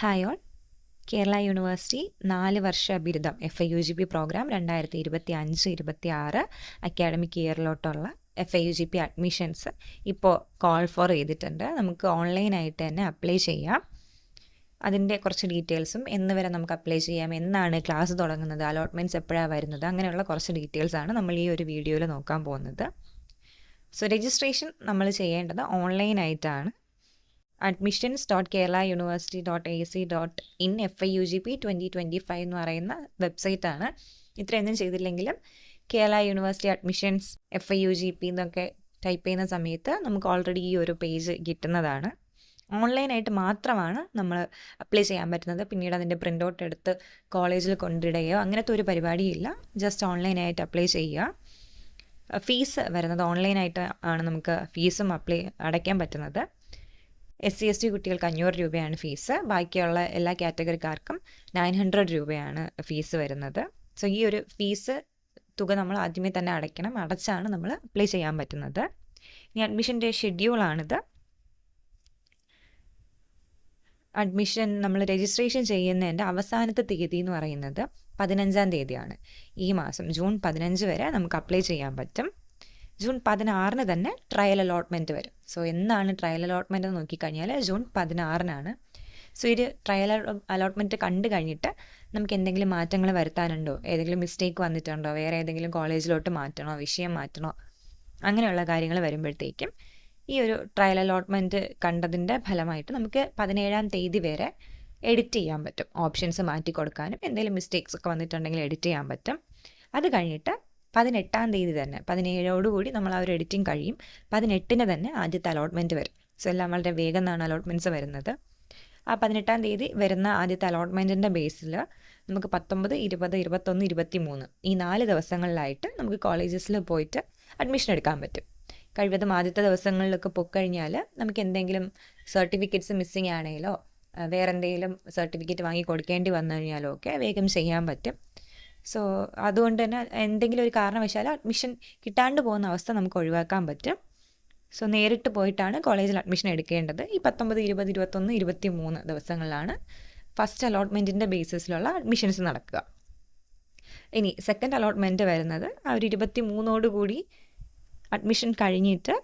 Hi all. Kerala university 4 വർഷ ബിരുദം FIUGP programme 2025-26 academic ഇയറിലോട്ടുള്ള FIUGP അഡ്മിഷൻസ് ഇപ്പോൾ കോൾ ഫോർ ചെയ്തിട്ടുണ്ട്. നമുക്ക് ഓൺലൈനായിട്ട് തന്നെ അപ്ലൈ ചെയ്യാം. അതിൻ്റെ കുറച്ച് ഡീറ്റെയിൽസും എന്ന് വരെ നമുക്ക് അപ്ലൈ ചെയ്യാം, എന്നാണ് ക്ലാസ് തുടങ്ങുന്നത്, അലോട്ട്മെൻറ്റ്സ് എപ്പോഴാണ് വരുന്നത്, അങ്ങനെയുള്ള കുറച്ച് ഡീറ്റെയിൽസാണ് നമ്മൾ ഈ ഒരു വീഡിയോയിൽ നോക്കാൻ പോകുന്നത്. സോ രജിസ്ട്രേഷൻ നമ്മൾ ചെയ്യേണ്ടത് ഓൺലൈനായിട്ടാണ്. admissions.keralauniversity.ac.in FIUGP 2025 എന്ന് പറയുന്ന വെബ്സൈറ്റാണ്. ഇത്രയൊന്നും ചെയ്തില്ലെങ്കിലും കേരള യൂണിവേഴ്സിറ്റി അഡ്മിഷൻസ് FIUGP എന്നൊക്കെ ടൈപ്പ് ചെയ്യുന്ന സമയത്ത് നമുക്ക് ഓൾറെഡി ഈ ഒരു പേജ് കിട്ടുന്നതാണ്. ഓൺലൈനായിട്ട് മാത്രമാണ് നമ്മൾ അപ്ലൈ ചെയ്യാൻ പറ്റുന്നത്. പിന്നീട് അതിൻ്റെ പ്രിൻ്റ് ഔട്ട് എടുത്ത് കോളേജിൽ കൊണ്ടിടുകയോ അങ്ങനത്തെ ഒരു പരിപാടിയില്ല. ജസ്റ്റ് ഓൺലൈനായിട്ട് അപ്ലൈ ചെയ്യുക. ഫീസ് വരുന്നത് ഓൺലൈനായിട്ട് ആണ് നമുക്ക് ഫീസും അടയ്ക്കാൻ പറ്റുന്നത്. SC/ST കുട്ടികൾക്ക് 500 രൂപയാണ് ഫീസ്. ബാക്കിയുള്ള എല്ലാ കാറ്റഗറിക്കാർക്കും 900 രൂപയാണ് ഫീസ് വരുന്നത്. സോ ഈ ഒരു ഫീസ് തുക നമ്മൾ ആദ്യമേ തന്നെ അടയ്ക്കണം. അടച്ചാണ് നമ്മൾ അപ്ലൈ ചെയ്യാൻ പറ്റുന്നത്. ഇനി അഡ്മിഷൻ്റെ ഷെഡ്യൂളാണിത്. അഡ്മിഷൻ നമ്മൾ രജിസ്ട്രേഷൻ ചെയ്യുന്നതിൻ്റെ അവസാനത്തെ തീയതി എന്ന് പറയുന്നത് 15-ാം തീയതിയാണ്. ഈ മാസം ജൂൺ 15 വരെ നമുക്ക് അപ്ലൈ ചെയ്യാൻ പറ്റും. ജൂൺ 16 തന്നെ ട്രയൽ അലോട്ട്മെൻറ്റ് വരും. സോ എന്നാണ് ട്രയൽ അലോട്ട്മെൻറ്റ് എന്ന് നോക്കിക്കഴിഞ്ഞാൽ ജൂൺ 16 സോ ഒരു ട്രയൽ അലോട്ട്മെൻറ്റ് കണ്ടു കഴിഞ്ഞിട്ട് നമുക്ക് എന്തെങ്കിലും മാറ്റങ്ങൾ വരുത്താനുണ്ടോ, ഏതെങ്കിലും മിസ്റ്റേക്ക് വന്നിട്ടുണ്ടോ, വേറെ ഏതെങ്കിലും കോളേജിലോട്ട് മാറ്റണോ, വിഷയം മാറ്റണോ, അങ്ങനെയുള്ള കാര്യങ്ങൾ വരുമ്പോഴത്തേക്കും ഈ ഒരു ട്രയൽ അലോട്ട്മെൻറ്റ് കണ്ടതിൻ്റെ ഫലമായിട്ട് നമുക്ക് 17-ാം തീയതി വരെ എഡിറ്റ് ചെയ്യാൻ പറ്റും. ഓപ്ഷൻസ് മാറ്റി കൊടുക്കാനും എന്തെങ്കിലും മിസ്റ്റേക്സ് ഒക്കെ വന്നിട്ടുണ്ടെങ്കിൽ എഡിറ്റ് ചെയ്യാൻ പറ്റും. അത് കഴിഞ്ഞിട്ട് 18-ാം തീയതി തന്നെ 17ഓടുകൂടി നമ്മൾ ആ ഒരു എഡിറ്റിംഗ് കഴിയും. 18-ന് തന്നെ ആദ്യത്തെ അലോട്ട്മെൻറ്റ് വരും. സോ എല്ലാം വളരെ വേഗം എന്നാണ് അലോട്ട്മെൻറ്റ്സ് വരുന്നത്. ആ 18-ാം തീയതി വരുന്ന ആദ്യത്തെ അലോട്ട്മെൻറ്റിൻ്റെ ബേസിൽ നമുക്ക് 19, 20, 21, 23 ഈ 4 ദിവസങ്ങളിലായിട്ട് നമുക്ക് കോളേജസിൽ പോയിട്ട് അഡ്മിഷൻ എടുക്കാൻ പറ്റും. കഴിവതും ആദ്യത്തെ ദിവസങ്ങളിലൊക്കെ പോയിക്കഴിഞ്ഞാൽ നമുക്ക് എന്തെങ്കിലും സർട്ടിഫിക്കറ്റ്സ് മിസ്സിങ് ആണെങ്കിലോ വേറെ എന്തെങ്കിലും സർട്ടിഫിക്കറ്റ് വാങ്ങി കൊടുക്കേണ്ടി വന്നു കഴിഞ്ഞാലോ ഒക്കെ വേഗം ചെയ്യാൻ പറ്റും. സോ അതുകൊണ്ട് തന്നെ എന്തെങ്കിലും ഒരു കാരണവശാൽ അഡ്മിഷൻ കിട്ടാണ്ട് പോകുന്ന അവസ്ഥ നമുക്ക് ഒഴിവാക്കാൻ പറ്റും. സോ നേരിട്ട് പോയിട്ടാണ് കോളേജിൽ അഡ്മിഷൻ എടുക്കേണ്ടത്. ഈ 19, 20, 21, 23 ദിവസങ്ങളിലാണ് ഫസ്റ്റ് അലോട്ട്മെൻറ്റിൻ്റെ ബേസിസിലുള്ള അഡ്മിഷൻസ് നടക്കുക. ഇനി സെക്കൻഡ് അലോട്ട്മെൻറ്റ് വരുന്നത് ആ ഒരു 23ഓടുകൂടി അഡ്മിഷൻ കഴിഞ്ഞിട്ട്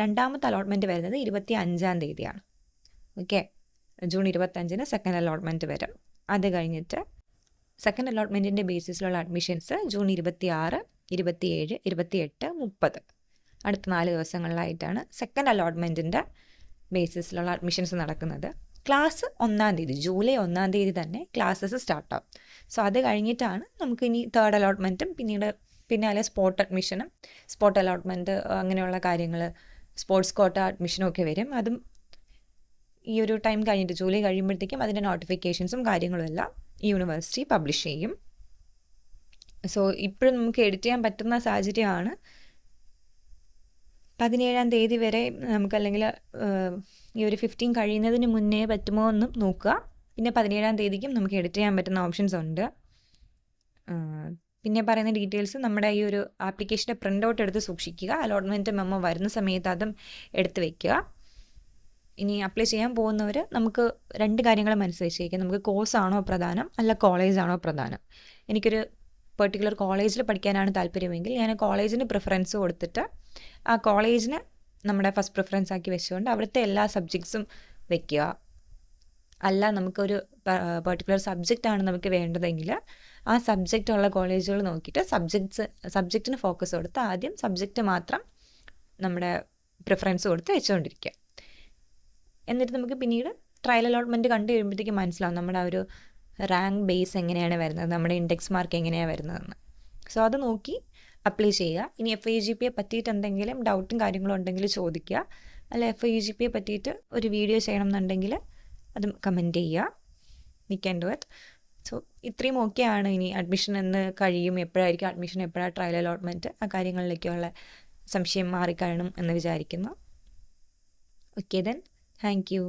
രണ്ടാമത്തെ അലോട്ട്മെൻറ്റ് വരുന്നത് 25-ാം തീയതിയാണ്. ഓക്കെ, ജൂൺ 25-ന് സെക്കൻഡ് അലോട്ട്മെൻറ്റ് വരും. അത് കഴിഞ്ഞിട്ട് സെക്കൻഡ് അലോട്ട്മെൻറ്റിൻ്റെ ബേസിസിലുള്ള അഡ്മിഷൻസ് ജൂൺ 26, 27, 28, 30 അടുത്ത 4 ദിവസങ്ങളിലായിട്ടാണ് സെക്കൻഡ് അലോട്ട്മെൻറ്റിൻ്റെ ബേസിസിലുള്ള അഡ്മിഷൻസ് നടക്കുന്നത്. ക്ലാസ് 1-ാം തീയതി, ജൂലൈ 1-ാം തീയതി തന്നെ ക്ലാസ്സസ് സ്റ്റാർട്ടാവും. സോ അത് കഴിഞ്ഞിട്ടാണ് നമുക്ക് ഇനി തേർഡ് അലോട്ട്മെൻറ്റും പിന്നാലെ സ്പോട്ട് അഡ്മിഷനും സ്പോട്ട് അലോട്ട്മെൻറ്റ് അങ്ങനെയുള്ള കാര്യങ്ങൾ, സ്പോർട്സ് കോട്ട അഡ്മിഷനും ഒക്കെ വരും. അതും ഈ ഒരു ടൈം കഴിഞ്ഞിട്ട് ജൂലൈ കഴിയുമ്പോഴത്തേക്കും അതിൻ്റെ നോട്ടിഫിക്കേഷൻസും കാര്യങ്ങളും എല്ലാം യൂണിവേഴ്സിറ്റി പബ്ലിഷ് ചെയ്യും. സോ ഇപ്പോഴും നമുക്ക് എഡിറ്റ് ചെയ്യാൻ പറ്റുന്ന സാഹചര്യമാണ്. 17-ാം തീയതി വരെ നമുക്ക്, അല്ലെങ്കിൽ ഈ ഒരു 15 കഴിയുന്നതിന് മുന്നേ പറ്റുമോ എന്നും നോക്കുക. പിന്നെ 17-ാം തീയതിക്കും നമുക്ക് എഡിറ്റ് ചെയ്യാൻ പറ്റുന്ന ഓപ്ഷൻസ് ഉണ്ട്. പിന്നെ പറയുന്ന ഡീറ്റെയിൽസ് നമ്മുടെ ഈ ഒരു ആപ്ലിക്കേഷൻ്റെ പ്രിൻ്റ് ഔട്ട് എടുത്ത് സൂക്ഷിക്കുക. അലോട്ട്മെൻറ്റ് മെമ്മോ വരുന്ന സമയത്ത് അതും എടുത്ത് വയ്ക്കുക. ഇനി അപ്ലൈ ചെയ്യാൻ പോകുന്നവർ നമുക്ക് 2 കാര്യങ്ങൾ മനസ്സിലാക്കിയിരിക്കുക. നമുക്ക് കോഴ്സാണോ പ്രധാനം അല്ല കോളേജാണോ പ്രധാനം. എനിക്കൊരു പെർട്ടിക്കുലർ കോളേജിൽ പഠിക്കാനാണ് താല്പര്യമെങ്കിൽ ഞാൻ കോളേജിന് പ്രിഫറൻസ് കൊടുത്തിട്ട് ആ കോളേജിന് നമ്മുടെ ഫസ്റ്റ് പ്രിഫറൻസ് ആക്കി വെച്ചുകൊണ്ട് അവിടുത്തെ എല്ലാ സബ്ജക്ട്സും വെക്കുക. അല്ല, നമുക്കൊരു പെർട്ടിക്കുലർ സബ്ജക്റ്റാണ് നമുക്ക് വേണ്ടതെങ്കിൽ ആ സബ്ജക്റ്റ് ഉള്ള കോളേജുകൾ നോക്കിയിട്ട് സബ്ജക്റ്റിന് ഫോക്കസ് കൊടുത്ത് ആദ്യം സബ്ജക്റ്റ് മാത്രം നമ്മുടെ പ്രിഫറൻസ് കൊടുത്ത് വെച്ചുകൊണ്ടിരിക്കുക. എന്നിട്ട് നമുക്ക് പിന്നീട് ട്രയൽ അലോട്ട്മെൻറ്റ് കണ്ടു കഴിയുമ്പോഴത്തേക്കും മനസ്സിലാവും നമ്മുടെ ആ ഒരു റാങ്ക് ബേസ് എങ്ങനെയാണ് വരുന്നത്, നമ്മുടെ ഇൻഡെക്സ് മാർക്ക് എങ്ങനെയാണ് വരുന്നതെന്ന്. സോ അത് നോക്കി അപ്ലൈ ചെയ്യുക. ഇനി FIUGPയെ പറ്റിയിട്ട് എന്തെങ്കിലും ഡൗട്ടും കാര്യങ്ങളും ഉണ്ടെങ്കിൽ ചോദിക്കുക. അല്ല FIUGPയെ പറ്റിയിട്ട് ഒരു വീഡിയോ ചെയ്യണം എന്നുണ്ടെങ്കിൽ അതും കമൻറ്റ് ചെയ്യുക. We can do it. So ഇത്രയും ഓക്കെയാണ്. ഇനി അഡ്മിഷൻ എന്ന് കഴിയും, എപ്പോഴായിരിക്കും അഡ്മിഷൻ, എപ്പോഴാണ് ട്രയൽ അലോട്ട്മെൻറ്റ്, ആ കാര്യങ്ങളിലേക്കുള്ള സംശയം മാറിക്കഴിയണം എന്ന് വിചാരിക്കുന്നു. Okay then, thank you.